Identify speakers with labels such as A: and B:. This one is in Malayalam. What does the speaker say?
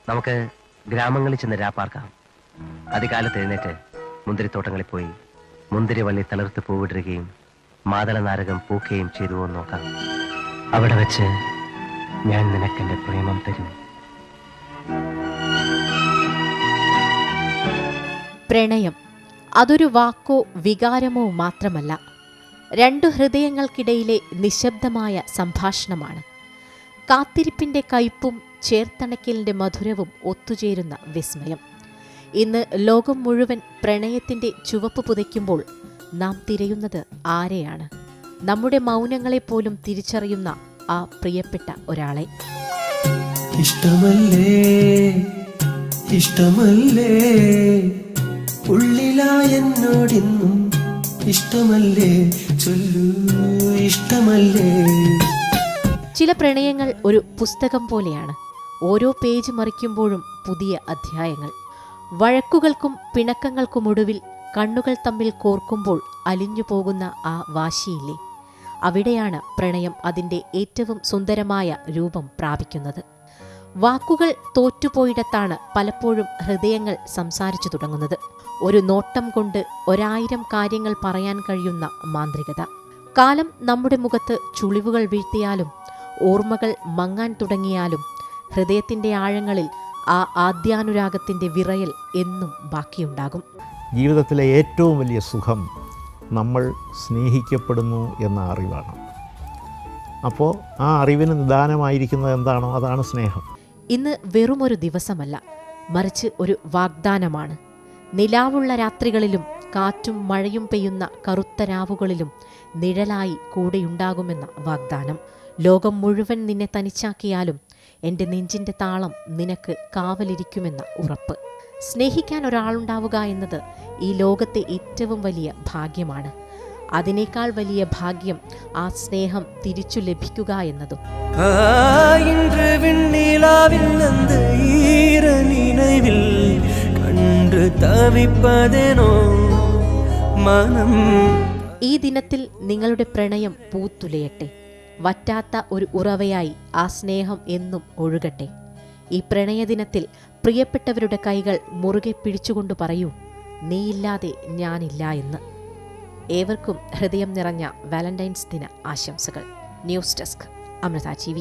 A: നമുക്ക് ഗ്രാമങ്ങളിൽ ചെന്ന് രാപ്പാർക്കാം. അതികാലത്ത് എഴുന്നേറ്റ് മുന്തിരിത്തോട്ടങ്ങളിൽ പോയി മുന്തിരിവള്ളി തളിർത്ത് പൂവിടുകയും മാതള നാരകം പൂക്കുകയും ചെയ്തുവോ നോക്കാം. അവിടെ വെച്ച് ഞാൻ നിനക്കെന്റെ പ്രേമം തരും.
B: പ്രണയം അതൊരു വാക്കോ വികാരമോ മാത്രമല്ല, രണ്ടു ഹൃദയങ്ങൾക്കിടയിലെ നിശബ്ദമായ സംഭാഷണമാണ്. കാത്തിരിപ്പിന്റെ കയ്പും ചേർത്തണയ്ക്കലിന്റെ മധുരവും ഒത്തുചേരുന്ന വിസ്മയം. ഇന്ന് ലോകം മുഴുവൻ പ്രണയത്തിന്റെ ചുവപ്പ് പുതയ്ക്കുമ്പോൾ നാം തിരയുന്നത് ആരെയാണ്? നമ്മുടെ മൗനങ്ങളെപ്പോലും തിരിച്ചറിയുന്ന ആ പ്രിയപ്പെട്ട ഒരാളെ.
C: ഇഷ്ടമല്ലേ ഇഷ്ടമല്ലേ ഉള്ളിലായെന്നോടിന്നും ഇഷ്ടമല്ലേ ചൊല്ലൂ ഇഷ്ടമല്ലേ.
B: ചില പ്രണയങ്ങൾ ഒരു പുസ്തകം പോലെയാണ്. ഓരോ പേജ് മറിക്കുമ്പോഴും പുതിയ അധ്യായങ്ങൾ. വഴക്കുകൾക്കും പിണക്കങ്ങൾക്കുമൊടുവിൽ കണ്ണുകൾ തമ്മിൽ കോർക്കുമ്പോൾ അലിഞ്ഞു പോകുന്ന ആ വാശിയില്ലേ, അവിടെയാണ് പ്രണയം അതിൻ്റെ ഏറ്റവും സുന്ദരമായ രൂപം പ്രാപിക്കുന്നത്. വാക്കുകൾ തോറ്റുപോയിടത്താണ് പലപ്പോഴും ഹൃദയങ്ങൾ സംസാരിച്ചു തുടങ്ങുന്നത്. ഒരു നോട്ടം കൊണ്ട് 1000 കാര്യങ്ങൾ പറയാൻ കഴിയുന്ന മാന്ത്രികത. കാലം നമ്മുടെ മുഖത്ത് ചുളിവുകൾ വീഴ്ത്തിയാലും ഓർമ്മകൾ മങ്ങാൻ തുടങ്ങിയാലും ഹൃദയത്തിൻ്റെ ആഴങ്ങളിൽ ആ ആദ്യാനുരാഗത്തിൻ്റെ വിറയൽ എന്നും ബാക്കിയുണ്ടാകും.
D: ജീവിതത്തിലെ ഏറ്റവും വലിയ സുഖം നമ്മൾ സ്നേഹിക്കപ്പെടുന്നു എന്ന അറിവാണ്. അപ്പോൾ ആ അറിവിന് നിദാനമായിരിക്കുന്നത് എന്താണോ അതാണ് സ്നേഹം.
B: ഇന്ന് വെറുമൊരു ദിവസമല്ല, മറിച്ച് ഒരു വാഗ്ദാനമാണ്. നിലാവുള്ള രാത്രികളിലും കാറ്റും മഴയും പെയ്യുന്ന കറുത്ത രാവുകളിലും നിഴലായി കൂടെയുണ്ടാകുമെന്ന വാഗ്ദാനം. ലോകം മുഴുവൻ നിന്നെ തനിച്ചാക്കിയാലും എൻ്റെ നെഞ്ചിൻ്റെ താളം നിനക്ക് കാവലിരിക്കുമെന്ന ഉറപ്പ്. സ്നേഹിക്കാൻ ഒരാളുണ്ടാവുക എന്നത് ഈ ലോകത്തെ ഏറ്റവും വലിയ ഭാഗ്യമാണ്. അതിനേക്കാൾ വലിയ ഭാഗ്യം ആ സ്നേഹം തിരിച്ചു ലഭിക്കുക എന്നതും. ഈ ദിനത്തിൽ നിങ്ങളുടെ പ്രണയം പൂത്തുലയട്ടെ. വറ്റാത്ത ഒരു ഉറവയായി ആ സ്നേഹം എന്നും ഒഴുകട്ടെ. ഈ പ്രണയദിനത്തിൽ പ്രിയപ്പെട്ടവരുടെ കൈകൾ മുറുകെ പിടിച്ചുകൊണ്ട് പറയൂ, നീയില്ലാതെ ഞാനില്ല എന്ന്. ഏവർക്കും ഹൃദയം നിറഞ്ഞ വാലന്റൈൻസ് ദിന ആശംസകൾ. News desk, Amrita TV.